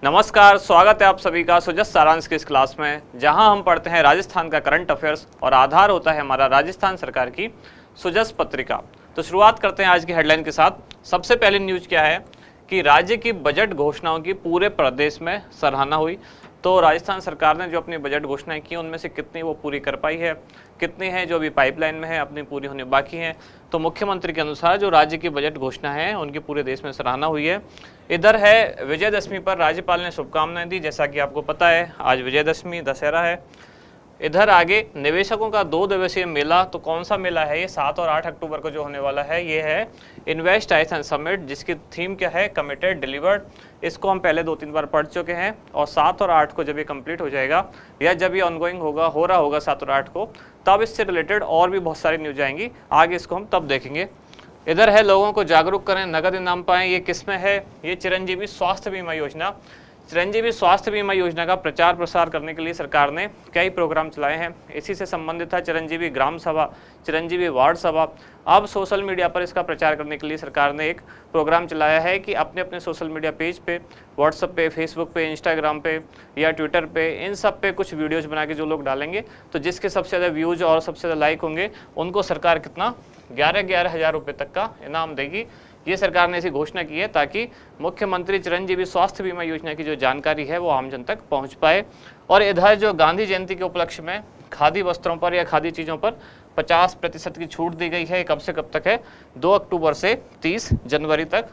नमस्कार, स्वागत है आप सभी का सुजस सारांश की इस क्लास में, जहां हम पढ़ते हैं राजस्थान का करंट अफेयर्स और आधार होता है हमारा राजस्थान सरकार की सुजस पत्रिका। तो शुरुआत करते हैं आज की हेडलाइन के साथ। सबसे पहली न्यूज क्या है कि राज्य की बजट घोषणाओं की पूरे प्रदेश में सराहना हुई। तो राजस्थान सरकार ने जो अपनी बजट घोषणाएं की उनमें से कितनी वो पूरी कर पाई है, कितनी है जो अभी पाइपलाइन में है, अपनी पूरी होने बाकी है। तो मुख्यमंत्री के अनुसार जो राज्य की बजट घोषणा है उनकी पूरे देश में सराहना हुई है। इधर है विजयदशमी पर राज्यपाल ने शुभकामनाएं दी। जैसा कि आपको पता है आज विजयदशमी दशहरा है। इधर आगे निवेशकों का 2 दिवसीय मेला, तो कौन सा मेला है ये 7 और 8 अक्टूबर को जो होने वाला है, ये है इन्वेस्ट आइसन समिट, जिसकी थीम क्या है, कमिटेड डिलीवर्ड। इसको हम पहले 2-3 बार पढ़ चुके हैं और 7 और 8 को जब ये कंप्लीट हो जाएगा या जब ये ऑनगोइंग होगा, हो रहा होगा 7 और 8 को, तब इससे रिलेटेड और भी बहुत सारी न्यूज आएंगी। आगे इसको हम तब देखेंगे। इधर है लोगों को जागरूक करें, नगद इनाम पाएं। ये किसमें है, ये चिरंजीवी स्वास्थ्य बीमा योजना। चिरंजीवी स्वास्थ्य बीमा योजना का प्रचार प्रसार करने के लिए सरकार ने कई प्रोग्राम चलाए हैं। इसी से संबंधित था चिरंजीवी ग्राम सभा, चिरंजीवी वार्ड सभा। अब सोशल मीडिया पर इसका प्रचार करने के लिए सरकार ने एक प्रोग्राम चलाया है कि अपने अपने सोशल मीडिया पेज पे, व्हाट्सएप पे, फेसबुक पे, इंस्टाग्राम पे या ट्विटर पे, इन सब पे कुछ वीडियोज़ बना के जो लोग डालेंगे, तो जिसके सबसे ज़्यादा व्यूज़ और सबसे ज़्यादा लाइक होंगे उनको सरकार कितना 11-11 हज़ार रुपये तक का इनाम देगी। ये सरकार ने ऐसी घोषणा की है ताकि मुख्यमंत्री चिरंजीवी स्वास्थ्य बीमा योजना की जो जानकारी है वो आमजन तक पहुंच पाए। और इधर जो गांधी जयंती के उपलक्ष्य में खादी वस्त्रों पर या खादी चीज़ों पर 50% की छूट दी गई है। कब से कब तक है, 2 अक्टूबर से 30 जनवरी तक।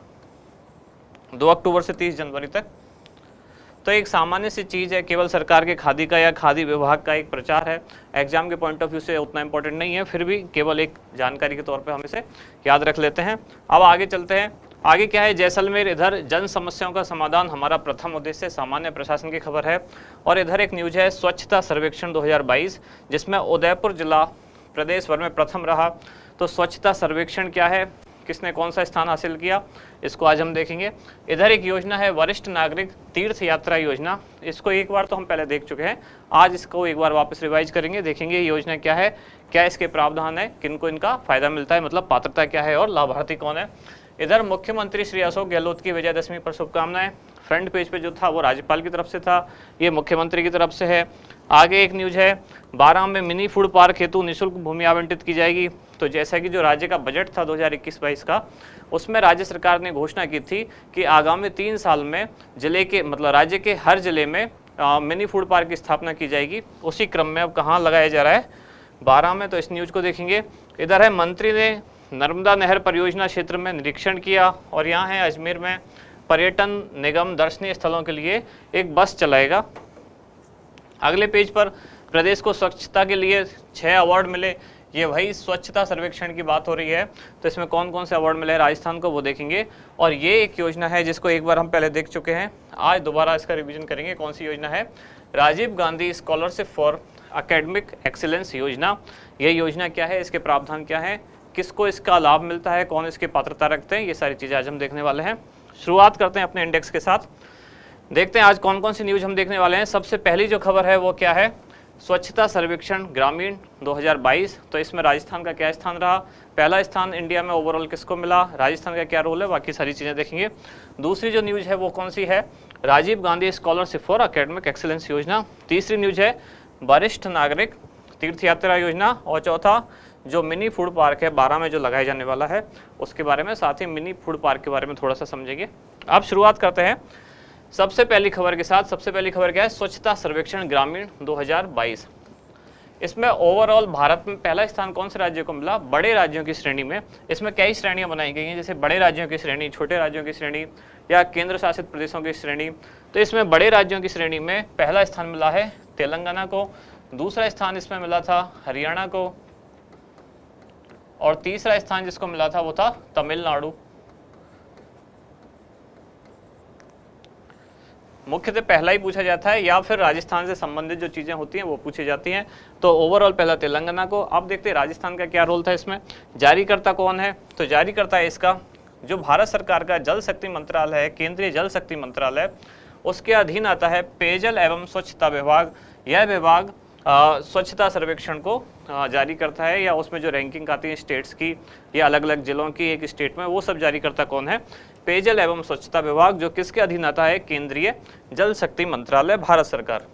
2 अक्टूबर से 30 जनवरी तक। तो एक सामान्य सी चीज़ है, केवल सरकार के खादी का या खादी विभाग का एक प्रचार है। एग्जाम के पॉइंट ऑफ व्यू से उतना इंपॉर्टेंट नहीं है, फिर भी केवल एक जानकारी के तौर पे हम इसे याद रख लेते हैं। अब आगे चलते हैं। आगे क्या है, जैसलमेर। इधर जन समस्याओं का समाधान हमारा प्रथम उद्देश्य, सामान्य प्रशासन की खबर है। और इधर एक न्यूज है स्वच्छता सर्वेक्षण 2022, जिसमें उदयपुर जिला प्रदेश भर में प्रथम रहा। तो स्वच्छता सर्वेक्षण क्या है, किसने कौन सा स्थान हासिल किया, इसको आज हम देखेंगे। इधर एक योजना है वरिष्ठ नागरिक तीर्थ यात्रा योजना। इसको एक बार तो हम पहले देख चुके हैं, आज इसको एक बार वापस रिवाइज करेंगे, देखेंगे ये योजना क्या है, क्या इसके प्रावधान है, किनको इनका फायदा मिलता है, मतलब पात्रता क्या है और लाभार्थी कौन है। इधर मुख्यमंत्री श्री अशोक गहलोत की विजयदशमी पर शुभकामनाएं। फ्रंट पेज पे जो था वो राज्यपाल की तरफ से था, ये मुख्यमंत्री की तरफ से है। आगे एक न्यूज है 12 में मिनी फूड पार्क हेतु निःशुल्क भूमि आवंटित की जाएगी। तो जैसा कि जो राज्य का बजट था 2021-22 का, उसमें राज्य सरकार ने घोषणा की थी कि आगामी 3 साल में जिले के, मतलब राज्य के हर जिले में मिनी फूड पार्क की स्थापना की जाएगी। उसी क्रम में अब कहाँ लगाया जा रहा है, 12 में। तो इस न्यूज को देखेंगे। इधर है मंत्री ने नर्मदा नहर परियोजना क्षेत्र में निरीक्षण किया। और यहाँ है अजमेर में पर्यटन निगम दर्शनीय स्थलों के लिए एक बस चलाएगा। अगले पेज पर प्रदेश को स्वच्छता के लिए 6 अवार्ड मिले। ये वही स्वच्छता सर्वेक्षण की बात हो रही है। तो इसमें कौन कौन से अवार्ड मिले राजस्थान को वो देखेंगे। और ये एक योजना है जिसको एक बार हम पहले देख चुके हैं, आज दोबारा इसका रिवीजन करेंगे। कौन सी योजना है, Rajiv Gandhi scholarship for academic excellence योजना। ये योजना क्या है, इसके प्रावधान क्या है, किसको इसका लाभ मिलता है, कौन इसकी पात्रता रखते हैं, ये सारी चीज़ें आज हम देखने वाले हैं। शुरुआत करते हैं अपने इंडेक्स के साथ। देखते हैं आज कौन कौन सी न्यूज हम देखने वाले हैं। सबसे पहली जो खबर है वो क्या है, स्वच्छता सर्वेक्षण ग्रामीण 2022। तो इसमें राजस्थान का क्या स्थान रहा, पहला स्थान इंडिया में ओवरऑल किसको मिला, राजस्थान का क्या रोल है, बाकी सारी चीज़ें देखेंगे। दूसरी जो न्यूज़ है वो कौन सी है, Rajiv Gandhi scholarship for academic excellence योजना। तीसरी न्यूज़ है वरिष्ठ नागरिक तीर्थ यात्रा योजना। और चौथा जो मिनी फूड पार्क है 12 में जो लगाया जाने वाला है उसके बारे में, साथ ही मिनी फूड पार्क के बारे में थोड़ा सा समझेंगे। अब शुरुआत करते हैं सबसे पहली खबर के साथ। सबसे पहली खबर क्या है, स्वच्छता सर्वेक्षण ग्रामीण 2022। इसमें ओवरऑल भारत में पहला स्थान कौन से राज्य को मिला, बड़े राज्यों की श्रेणी में। इसमें कई श्रेणियां बनाई गई हैं, जैसे बड़े राज्यों की श्रेणी, छोटे राज्यों की श्रेणी या केंद्र शासित प्रदेशों की श्रेणी। तो इसमें बड़े राज्यों की श्रेणी में पहला स्थान मिला है तेलंगाना को, दूसरा स्थान इसमें मिला था हरियाणा को, और तीसरा स्थान जिसको मिला था वो था तमिलनाडु। मुख्यतः पहला ही पूछा जाता है या फिर राजस्थान से संबंधित जो चीज़ें होती हैं वो पूछी जाती हैं। तो ओवरऑल पहला तेलंगाना को। अब देखते हैं राजस्थान का क्या रोल था इसमें, जारीकर्ता कौन है। तो जारीकर्ता है इसका जो भारत सरकार का जल शक्ति मंत्रालय है, केंद्रीय जल शक्ति मंत्रालय, उसके अधीन आता है पेयजल एवं स्वच्छता विभाग। यह विभाग स्वच्छता सर्वेक्षण को जारी करता है, या उसमें जो रैंकिंग आती है स्टेट्स की या अलग अलग जिलों की एक स्टेट में, वो सब जारी करता कौन है, पेयजल एवं स्वच्छता विभाग, जो किसके अधीन आता है? केंद्रीय जल शक्ति मंत्रालय, भारत सरकार।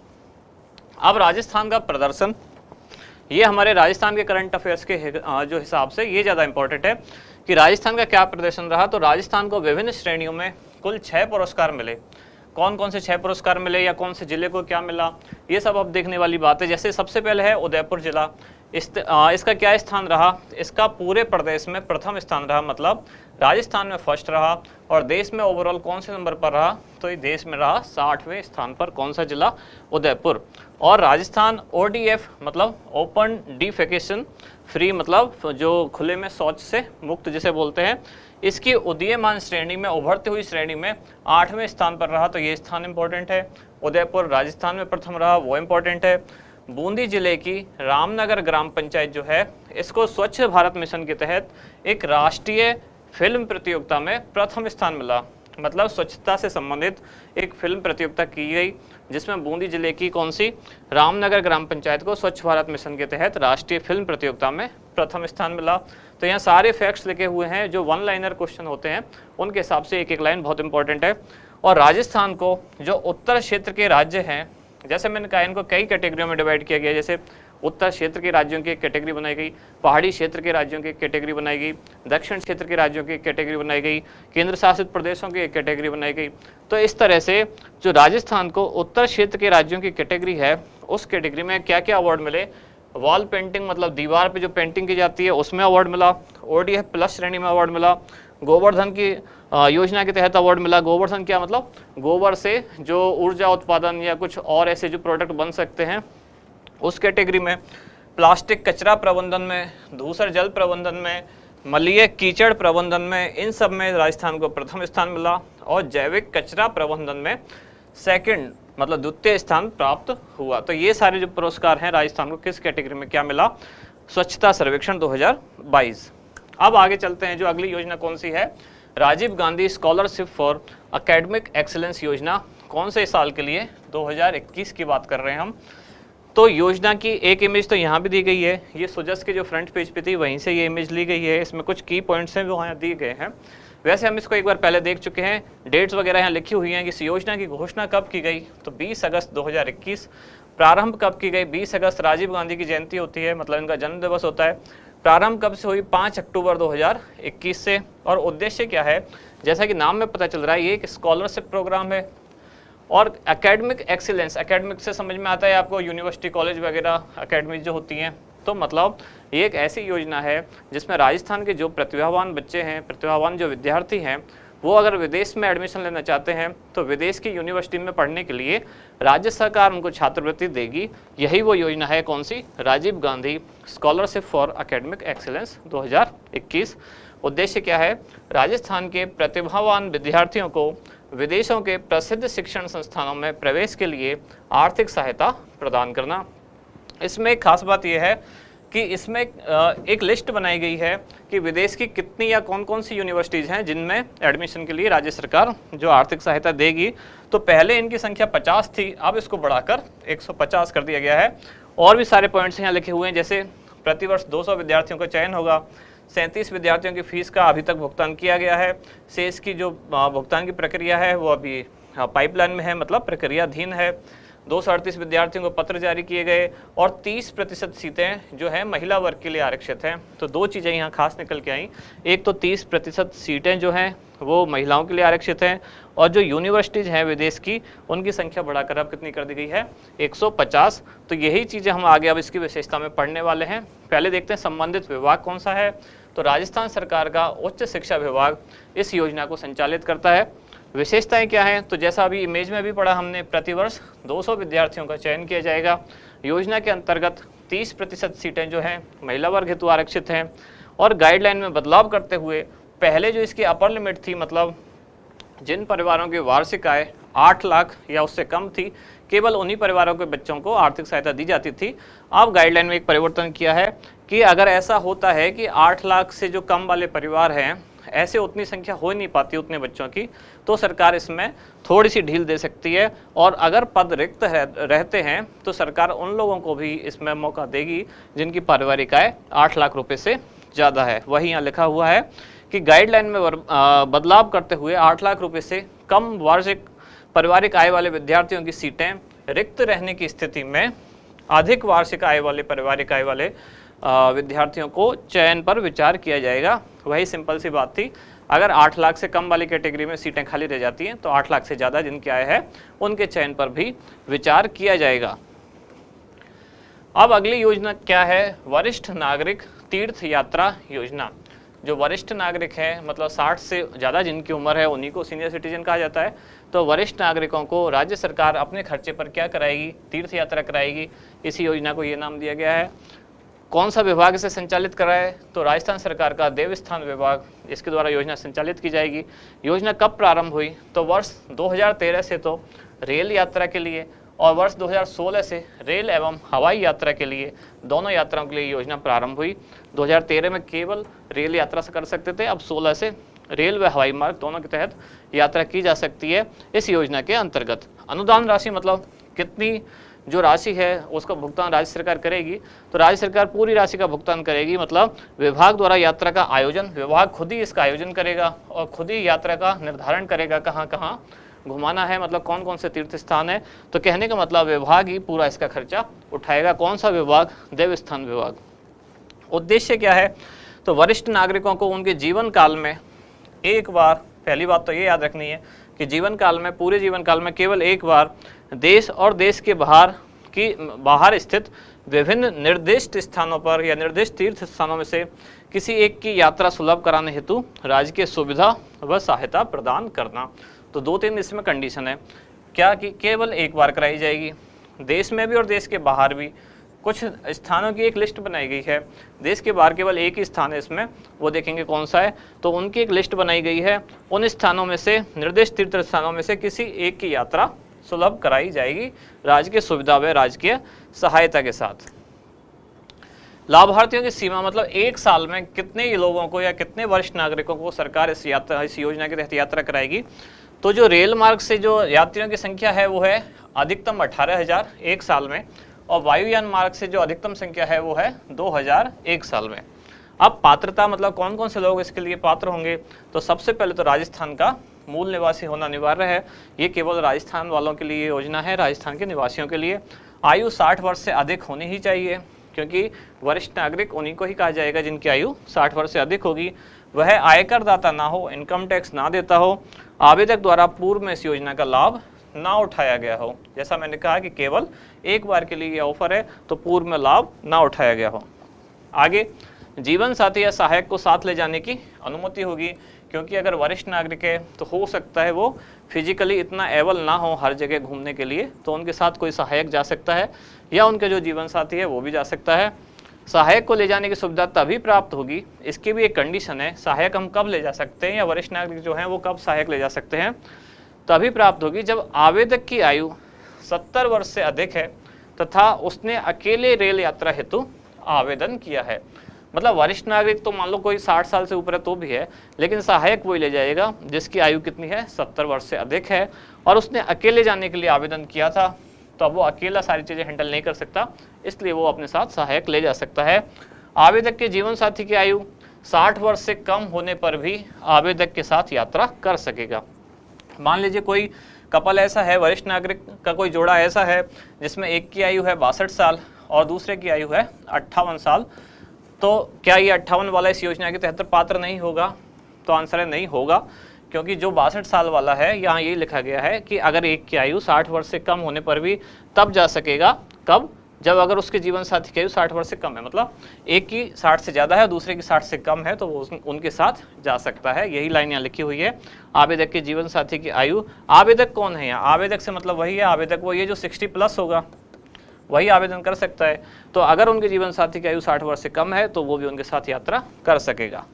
अब राजस्थान का प्रदर्शन, ये हमारे राजस्थान के करंट अफेयर्स के जो हिसाब से ये ज़्यादा इंपॉर्टेंट है कि राजस्थान का क्या प्रदर्शन रहा। तो राजस्थान को विभिन्न श्रेणियों में कुल 6 पुरस्कार मिले। कौन कौन से 6 पुरस्कार मिले या कौन से जिले को क्या मिला, ये सब अब देखने वाली बात है। जैसे सबसे पहले है उदयपुर जिला, इसका क्या स्थान रहा? इसका पूरे प्रदेश में प्रथम स्थान रहा, मतलब राजस्थान में फर्स्ट रहा। और देश में ओवरऑल कौन से नंबर पर रहा? तो ये देश में रहा 60वें स्थान पर। कौन सा जिला? उदयपुर। और राजस्थान ODF मतलब ओपन डिफेकेशन फ्री, मतलब जो खुले में शौच से मुक्त जिसे बोलते हैं, इसकी उदीयमान श्रेणी में, उभरती हुई श्रेणी में 8वें स्थान पर रहा। तो ये स्थान इंपॉर्टेंट है। उदयपुर राजस्थान में प्रथम रहा, वो इंपॉर्टेंट है। बूंदी जिले की रामनगर ग्राम पंचायत जो है, इसको स्वच्छ भारत मिशन के तहत एक राष्ट्रीय फिल्म प्रतियोगिता में प्रथम स्थान मिला। मतलब स्वच्छता से संबंधित एक फिल्म प्रतियोगिता की गई, जिसमें बूंदी जिले की कौन सी? रामनगर ग्राम पंचायत को स्वच्छ भारत मिशन के तहत राष्ट्रीय फिल्म प्रतियोगिता में प्रथम स्थान मिला। तो यहाँ सारे फैक्ट्स लिखे हुए हैं, जो 1 लाइनर क्वेश्चन होते हैं उनके हिसाब से एक एक लाइन बहुत इंपॉर्टेंट है। और राजस्थान को जो उत्तर क्षेत्र के राज्य हैं, जैसे मैंने कहा, इनको कई कैटेगरियों में डिवाइड किया गया। जैसे उत्तर क्षेत्र के राज्यों की एक कैटेगरी बनाई गई, पहाड़ी क्षेत्र के राज्यों की एक कैटेगरी बनाई गई, दक्षिण क्षेत्र के राज्यों की एक कैटेगरी बनाई गई, केंद्र शासित प्रदेशों की एक कैटेगरी बनाई गई। तो इस तरह से जो राजस्थान को उत्तर क्षेत्र के राज्यों की कैटेगरी है, उस कैटेगरी में क्या क्या अवार्ड मिले? वॉल पेंटिंग, मतलब दीवार पे जो पेंटिंग की जाती है, उसमें अवार्ड मिला। ODF प्लस श्रेणी में अवार्ड मिला। गोवर्धन की योजना के तहत अवार्ड मिला। गोवर्धन क्या मतलब? गोबर से जो ऊर्जा उत्पादन या कुछ और ऐसे जो प्रोडक्ट बन सकते हैं, उस कैटेगरी में। प्लास्टिक कचरा प्रबंधन में, दूसर जल प्रबंधन में, मलय कीचड़ प्रबंधन में, इन सब में राजस्थान को प्रथम स्थान मिला। और जैविक कचरा प्रबंधन में सेकंड, मतलब द्वितीय स्थान प्राप्त हुआ। तो ये सारे जो पुरस्कार हैं, राजस्थान को किस कैटेगरी में क्या मिला? स्वच्छता सर्वेक्षण 2022। अब आगे चलते हैं, जो अगली योजना कौन सी है? Rajiv Gandhi scholarship for academic excellence योजना। कौन से साल के लिए? 2021 की बात कर रहे हैं हम। तो योजना की एक इमेज तो यहाँ भी दी गई है, ये सुजस के जो फ्रंट पेज पे थी वहीं से ये इमेज ली गई है। इसमें कुछ की पॉइंट्स हैं वो यहाँ दिए गए हैं। वैसे हम इसको एक बार पहले देख चुके हैं, डेट्स वगैरह यहाँ लिखी हुई हैं कि इस योजना की घोषणा कब की गई? तो 20 अगस्त 2021। प्रारंभ कब की गई? 20 अगस्त राजीव गांधी की जयंती होती है, मतलब इनका जन्म दिवस होता है। प्रारंभ कब से हुई? 5 अक्टूबर 2021 से। और उद्देश्य क्या है? जैसा कि नाम में पता चल रहा है, ये एक स्कॉलरशिप प्रोग्राम है। और एकेडमिक एक्सीलेंस, एकेडमिक से समझ में आता है आपको यूनिवर्सिटी कॉलेज वगैरह एकेडमिक जो होती हैं। तो मतलब ये एक ऐसी योजना है जिसमें राजस्थान के जो प्रतिभावान बच्चे हैं, प्रतिभावान जो विद्यार्थी हैं, वो अगर विदेश में एडमिशन लेना चाहते हैं तो विदेश की यूनिवर्सिटी में पढ़ने के लिए राज्य सरकार उनको छात्रवृत्ति देगी। यही वो योजना है, कौन सी? Rajiv Gandhi scholarship for academic excellence 2021। उद्देश्य क्या है? राजस्थान के प्रतिभावान विद्यार्थियों को विदेशों के प्रसिद्ध शिक्षण संस्थानों में प्रवेश के लिए आर्थिक सहायता प्रदान करना। इसमें एक खास बात यह है कि इसमें एक लिस्ट बनाई गई है कि विदेश की कितनी या कौन कौन सी यूनिवर्सिटीज़ हैं जिनमें एडमिशन के लिए राज्य सरकार जो आर्थिक सहायता देगी। तो पहले इनकी संख्या 50 थी, अब इसको बढ़ाकर 150 कर दिया गया है। और भी सारे पॉइंट्स यहाँ लिखे हुए हैं, जैसे प्रतिवर्ष 200 विद्यार्थियों का चयन होगा। 37 विद्यार्थियों की फीस का अभी तक भुगतान किया गया है। शेष की जो भुगतान की प्रक्रिया है वो अभी पाइपलाइन में है, मतलब प्रक्रियाधीन है। 238 विद्यार्थियों को पत्र जारी किए गए और 30% सीटें जो है महिला वर्ग के लिए आरक्षित हैं। तो दो चीज़ें यहाँ खास निकल के आई, एक तो 30% सीटें जो हैं वो महिलाओं के लिए आरक्षित हैं, और जो यूनिवर्सिटीज़ हैं विदेश की उनकी संख्या बढ़ाकर अब कितनी कर दी गई है? 150। तो यही चीज़ें हम आगे अब इसकी विशेषता में पढ़ने वाले हैं। पहले देखते हैं संबंधित विभाग कौन सा है। तो राजस्थान सरकार का उच्च शिक्षा विभाग इस योजना को संचालित करता है। विशेषताएं क्या हैं? तो जैसा अभी इमेज में भी पढ़ा हमने, प्रतिवर्ष 200 विद्यार्थियों का चयन किया जाएगा। योजना के अंतर्गत 30% सीटें जो हैं महिला वर्ग हेतु आरक्षित हैं। और गाइडलाइन में बदलाव करते हुए पहले जो इसकी अपर लिमिट थी, मतलब जिन परिवारों की वार्षिक आय 8 लाख या उससे कम थी, केवल उन्हीं परिवारों के बच्चों को आर्थिक सहायता दी जाती थी। अब गाइडलाइन में एक परिवर्तन किया है कि अगर ऐसा होता है कि 8 लाख से जो कम वाले परिवार हैं, ऐसे उतनी संख्या हो ही नहीं पाती उतने बच्चों की, तो सरकार इसमें थोड़ी सी ढील दे सकती है। और अगर पद रिक्त रहते हैं तो सरकार उन लोगों को भी इसमें मौका देगी जिनकी पारिवारिक आय 8 लाख रुपए से ज़्यादा है। वही यहाँ लिखा हुआ है कि गाइडलाइन में बदलाव करते हुए 8 लाख रुपए से कम वार्षिक पारिवारिक आय वाले विद्यार्थियों की सीटें रिक्त रहने की स्थिति में अधिक वार्षिक आय वाले पारिवारिक आय वाले विद्यार्थियों को चयन पर विचार किया जाएगा। वही सिंपल सी बात थी। अगर 8 लाख से कम वाली कैटेगरी में सीटें खाली रह जाती हैं तो 8 लाख से ज़्यादा जिनकी आय है उनके चयन पर भी विचार किया जाएगा। अब अगली योजना क्या है? वरिष्ठ नागरिक तीर्थ यात्रा योजना। जो वरिष्ठ नागरिक है मतलब 60 से ज़्यादा जिनकी उम्र है उन्हीं को सीनियर सिटीजन कहा जाता है। तो वरिष्ठ नागरिकों को राज्य सरकार अपने खर्चे पर क्या कराएगी? तीर्थ यात्रा कराएगी। इसी योजना को ये नाम दिया गया है। कौन सा विभाग इसे संचालित कराए? तो राजस्थान सरकार का देवस्थान विभाग इसके द्वारा योजना संचालित की जाएगी। योजना कब प्रारंभ हुई? तो वर्ष 2013 से तो रेल यात्रा के लिए और वर्ष 2016 से रेल एवं हवाई यात्रा के लिए, दोनों यात्राओं के लिए योजना प्रारंभ हुई। 2013 में केवल रेल यात्रा से कर सकते थे, अब 16 से रेल व हवाई मार्ग दोनों के तहत यात्रा की जा सकती है इस योजना के अंतर्गत। अनुदान राशि मतलब कितनी जो राशि है उसका भुगतान राज्य सरकार करेगी। तो राज्य सरकार पूरी राशि का भुगतान करेगी, मतलब विभाग द्वारा यात्रा का आयोजन विभाग खुद ही इसका आयोजन करेगा और खुद ही यात्रा का निर्धारण करेगा कहाँ कहाँ घुमाना है, मतलब कौन कौन से तीर्थ स्थान है। तो कहने का मतलब विभाग ही पूरा इसका खर्चा उठाएगा। कौन सा विभाग? देवस्थान विभाग। उद्देश्य क्या है? तो वरिष्ठ नागरिकों को उनके जीवन काल में एक बार, पहली बात तो ये याद रखनी है कि जीवन काल में, पूरे जीवन काल में केवल एक बार देश और देश के बाहर स्थित विभिन्न निर्दिष्ट स्थानों पर या निर्दिष्ट तीर्थ स्थानों में से किसी एक की यात्रा सुलभ कराने हेतु राज्य की सुविधा व सहायता प्रदान करना। तो 2-3 इसमें कंडीशन है क्या कि केवल एक बार कराई जाएगी, देश में भी और देश के बाहर भी। कुछ स्थानों की एक लिस्ट बनाई गई है, देश के बाहर केवल एक ही स्थान है इसमें, वो देखेंगे कौन सा है। तो उनकी एक लिस्ट बनाई गई है, उन स्थानों में से, निर्दिष्ट तीर्थ स्थानों में से किसी एक की यात्रा सुलभ कराई जाएगी राज्य की सुविधा व राजकीय सहायता के साथ। लाभार्थियों की सीमा मतलब एक साल में कितने लोगों को या कितने वरिष्ठ नागरिकों को सरकार इस योजना के तहत यात्रा कराएगी। तो जो रेल मार्ग से जो यात्रियों की संख्या है वो है अधिकतम 18,000 एक साल में, और वायुयान मार्ग से जो अधिकतम संख्या है वो है 2,000 एक साल में। अब पात्रता मतलब कौन कौन से लोग इसके लिए पात्र होंगे। तो सबसे पहले तो राजस्थान का मूल निवासी होना अनिवार्य है। ये केवल राजस्थान वालों के लिए योजना है, राजस्थान के निवासियों के लिए। आयु 60 वर्ष से अधिक होनी ही चाहिए, क्योंकि वरिष्ठ नागरिक उन्हीं को ही कहा जाएगा जिनकी आयु 60 वर्ष से अधिक होगी। वह आयकर दाता ना हो, इनकम टैक्स ना देता हो, आवेदक द्वारा पूर्व में इस योजना का लाभ ना उठाया गया हो। जैसा मैंने कहा कि केवल एक बार के लिए ये ऑफर है, तो पूर्व में लाभ ना उठाया गया हो। आगे जीवन साथी या सहायक को साथ ले जाने की अनुमति होगी, क्योंकि अगर वरिष्ठ नागरिक है तो हो सकता है वो फिजिकली इतना एबल ना हो हर जगह घूमने के लिए, तो उनके साथ कोई सहायक जा सकता है या उनके जो जीवन साथी है वो भी जा सकता है। सहायक को ले जाने की सुविधा तभी प्राप्त होगी, इसकी भी एक कंडीशन है। सहायक हम कब ले जा सकते हैं या वरिष्ठ नागरिक जो हैं वो कब सहायक ले जा सकते हैं? तभी प्राप्त होगी जब आवेदक की आयु 70 वर्ष से अधिक है तथा उसने अकेले रेल यात्रा हेतु आवेदन किया है। मतलब वरिष्ठ नागरिक तो मान लो कोई 60 साल से ऊपर है तो भी है, लेकिन सहायक वही ले जाएगा जिसकी आयु कितनी है, 70 वर्ष से अधिक है, और उसने अकेले जाने के लिए आवेदन किया था। तो अब वो अकेला सारी चीज़ें हैंडल नहीं कर सकता, इसलिए वो अपने साथ सहायक ले जा सकता है। आवेदक के जीवन साथी की आयु 60 वर्ष से कम होने पर भी आवेदक के साथ यात्रा कर सकेगा। मान लीजिए कोई कपल ऐसा है, वरिष्ठ नागरिक का कोई जोड़ा ऐसा है जिसमें एक की आयु है 62 साल और दूसरे की आयु है 58 साल, तो क्या ये 58 वाला इस योजना के तहत पात्र नहीं होगा? तो आंसर है नहीं होगा, क्योंकि जो 62 साल वाला है यहाँ ये लिखा गया है कि अगर एक की आयु 60 वर्ष से कम होने पर भी तब जा सकेगा। कब? जब अगर उसके जीवन साथी की आयु 60 वर्ष से कम है, मतलब एक की 60 से ज़्यादा है दूसरे की 60 से कम है, तो वो उनके साथ जा सकता है। यही लाइन यहाँ लिखी हुई है। आवेदक के जीवन साथी की आयु, आवेदक कौन है यहाँ? आवेदक से मतलब वही है, आवेदक वो ये जो 60+ होगा वही आवेदन कर सकता है। तो अगर उनके जीवन साथी की आयु 60 वर्ष से कम है तो वो भी उनके साथ यात्रा कर सकेगा।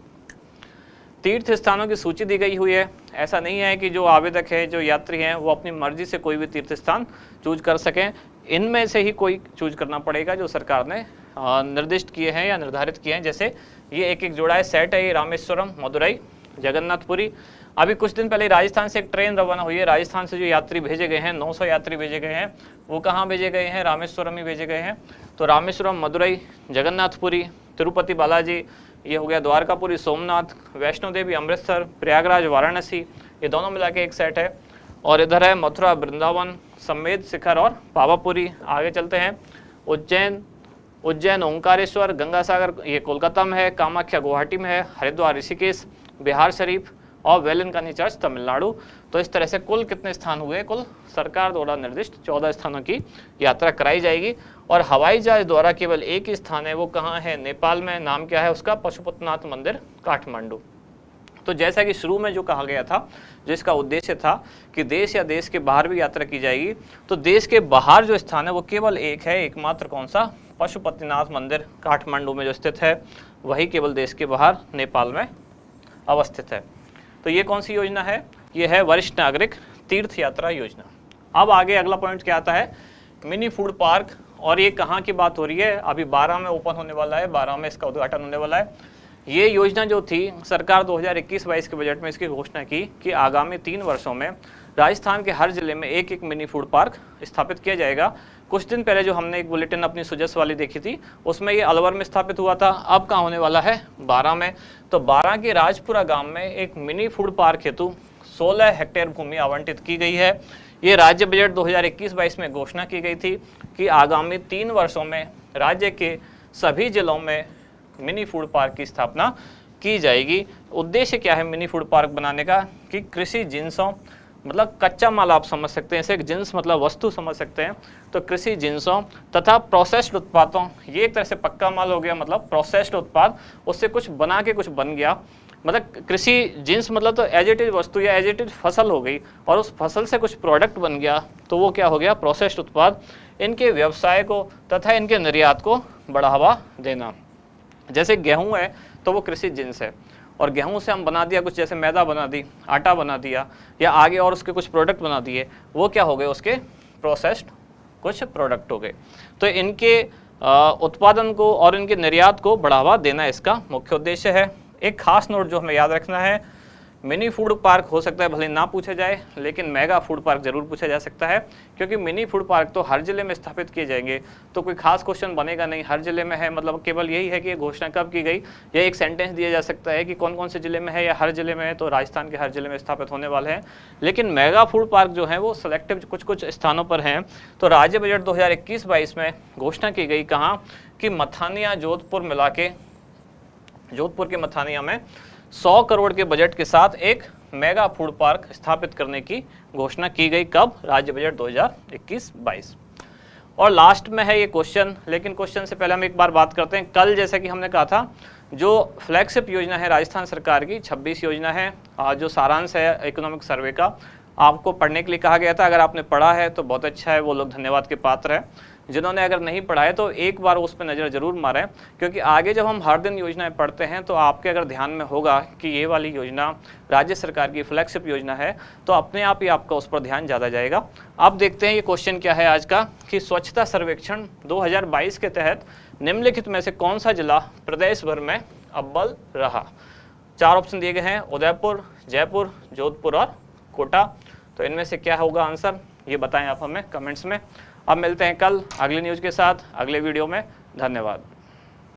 तीर्थ स्थानों की सूची दी गई हुई है। ऐसा नहीं है कि जो आवेदक है, जो यात्री हैं, वो अपनी मर्जी से कोई भी तीर्थ स्थान चूज कर सकें। इनमें से ही कोई चूज करना पड़ेगा जो सरकार ने निर्दिष्ट किए हैं या निर्धारित किए हैं। जैसे ये एक जोड़ा है, सेट है, ये रामेश्वरम, मदुरई, जगन्नाथपुरी। अभी कुछ दिन पहले राजस्थान से एक ट्रेन रवाना हुई है। राजस्थान से जो यात्री भेजे गए हैं, 900 यात्री भेजे गए हैं, वो कहाँ भेजे गए हैं? रामेश्वरम ही भेजे गए हैं। तो रामेश्वरम, मदुरई, जगन्नाथपुरी, तिरुपति बालाजी, ये हो गया द्वारकापुरी सोमनाथ, वैष्णो देवी अमृतसर, प्रयागराज वाराणसी, ये दोनों मिला के एक सेट है। और इधर है मथुरा वृंदावन, समेत शिखर और पावापुरी। आगे चलते हैं, उज्जैन ओंकारेश्वर, गंगासागर ये कोलकाता में है, कामाख्या गुवाहाटी में है, हरिद्वार ऋषिकेश, बिहार शरीफ और वेलंकनी चर्च तमिलनाडु। तो इस तरह से कुल कितने स्थान हुए, कुल सरकार द्वारा निर्दिष्ट 14 स्थानों की यात्रा कराई जाएगी। और हवाई जहाज द्वारा केवल एक ही स्थान है, वो कहाँ है, नेपाल में। नाम क्या है उसका, पशुपतिनाथ मंदिर काठमांडू। तो जैसा कि शुरू में जो कहा गया था, जिसका उद्देश्य था कि देश या देश के बाहर भी यात्रा की जाएगी, तो देश के बाहर जो स्थान है वो केवल एक है, एकमात्र। कौन सा, पशुपतिनाथ मंदिर काठमांडू में जो स्थित है, वही केवल देश के बाहर नेपाल में अवस्थित है। तो ये कौन सी योजना है, ये है वरिष्ठ नागरिक तीर्थ यात्रा योजना। अब आगे अगला पॉइंट क्या आता है, मिनी फूड पार्क। और ये कहाँ की बात हो रही है, अभी 12 में ओपन होने वाला है, 12 में इसका उद्घाटन होने वाला है। ये योजना जो थी, सरकार 2021-22 के बजट में इसकी घोषणा की कि आगामी 3 वर्षों में राजस्थान के हर जिले में एक एक मिनी फूड पार्क स्थापित किया जाएगा। कुछ दिन पहले जो हमने एक बुलेटिन अपनी सुजस वाली देखी थी, उसमें ये अलवर में स्थापित हुआ था। अब कहाँ होने वाला है, 12 में। तो 12 के राजपुरा गांव में एक मिनी फूड पार्क हेतु 16 हेक्टेयर भूमि आवंटित की गई है। ये राज्य बजट 2021-22 में घोषणा की गई थी कि आगामी 3 वर्षों में राज्य के सभी जिलों में मिनी फूड पार्क की स्थापना की जाएगी। उद्देश्य क्या है मिनी फूड पार्क बनाने का, कि कृषि जिन्सों, मतलब कच्चा माल आप समझ सकते हैं, इसे एक जिन्स मतलब वस्तु समझ सकते हैं, तो कृषि जिन्सों तथा प्रोसेस्ड उत्पादों, ये एक तरह से पक्का माल हो गया, मतलब प्रोसेस्ड उत्पाद, उससे कुछ बना के कुछ बन गया। मतलब कृषि जिन्स मतलब तो एज इट इज वस्तु या एज इट इज फसल हो गई, और उस फसल से कुछ प्रोडक्ट बन गया, तो वो क्या हो गया, प्रोसेस्ड उत्पाद। इनके व्यवसाय को तथा इनके निर्यात को बढ़ावा देना। जैसे गेहूं है तो वो कृषि जिन्स है, और गेहूं से हम बना दिया कुछ, जैसे मैदा बना दी, आटा बना दिया, या आगे और उसके कुछ प्रोडक्ट बना दिए, वो क्या हो गए, उसके प्रोसेस्ड कुछ प्रोडक्ट हो गए। तो इनके उत्पादन को और इनके निर्यात को बढ़ावा देना इसका मुख्य उद्देश्य है। एक खास नोट जो हमें याद रखना है, मिनी फूड पार्क हो सकता है भले ना पूछा जाए, लेकिन मेगा फूड पार्क जरूर पूछा जा सकता है, क्योंकि मिनी फूड पार्क तो हर जिले में स्थापित किए जाएंगे, तो कोई खास क्वेश्चन बनेगा नहीं, हर जिले में है, मतलब केवल यही है कि ये घोषणा कब की गई, या एक सेंटेंस दिया जा सकता है कि कौन कौन से जिले में है या हर जिले में है, तो राजस्थान के हर जिले में स्थापित होने वाले हैं। लेकिन मेगा फूड पार्क जो है वो सिलेक्टिव कुछ कुछ स्थानों पर हैं। तो राज्य बजट 2021-22 में घोषणा की गई, कहाँ कि मथानिया जोधपुर मिला के, जोधपुर के मथानिया में 100 करोड़ के बजट के साथ एक मेगा फूड पार्क स्थापित करने की घोषणा की गई। कब, राज्य बजट 2021-22। और लास्ट में है ये क्वेश्चन, लेकिन क्वेश्चन से पहले हम एक बार बात करते हैं। कल जैसा कि हमने कहा था, जो फ्लैगशिप योजना है राजस्थान सरकार की, 26 योजना है, जो सारांश है इकोनॉमिक सर्वे का, आपको पढ़ने के लिए कहा गया था। अगर आपने पढ़ा है तो बहुत अच्छा है, वो लोग धन्यवाद के पात्र हैं। जिन्होंने अगर नहीं पढ़ा है तो एक बार उस पर नज़र जरूर मारें, क्योंकि आगे जब हम हर दिन योजनाएं पढ़ते हैं तो आपके अगर ध्यान में होगा कि ये वाली योजना राज्य सरकार की फ्लैगशिप योजना है, तो अपने आप ही आपका उस पर ध्यान ज़्यादा जाएगा। अब देखते हैं ये क्वेश्चन क्या है आज का, कि स्वच्छता सर्वेक्षण 2022 के तहत निम्नलिखित में से कौन सा जिला प्रदेश भर में अव्वल रहा। 4 ऑप्शन दिए गए हैं, उदयपुर, जयपुर, जोधपुर और कोटा। तो इनमें से क्या होगा आंसर, ये बताएं आप हमें कमेंट्स में। अब मिलते हैं कल अगली न्यूज़ के साथ अगले वीडियो में। धन्यवाद।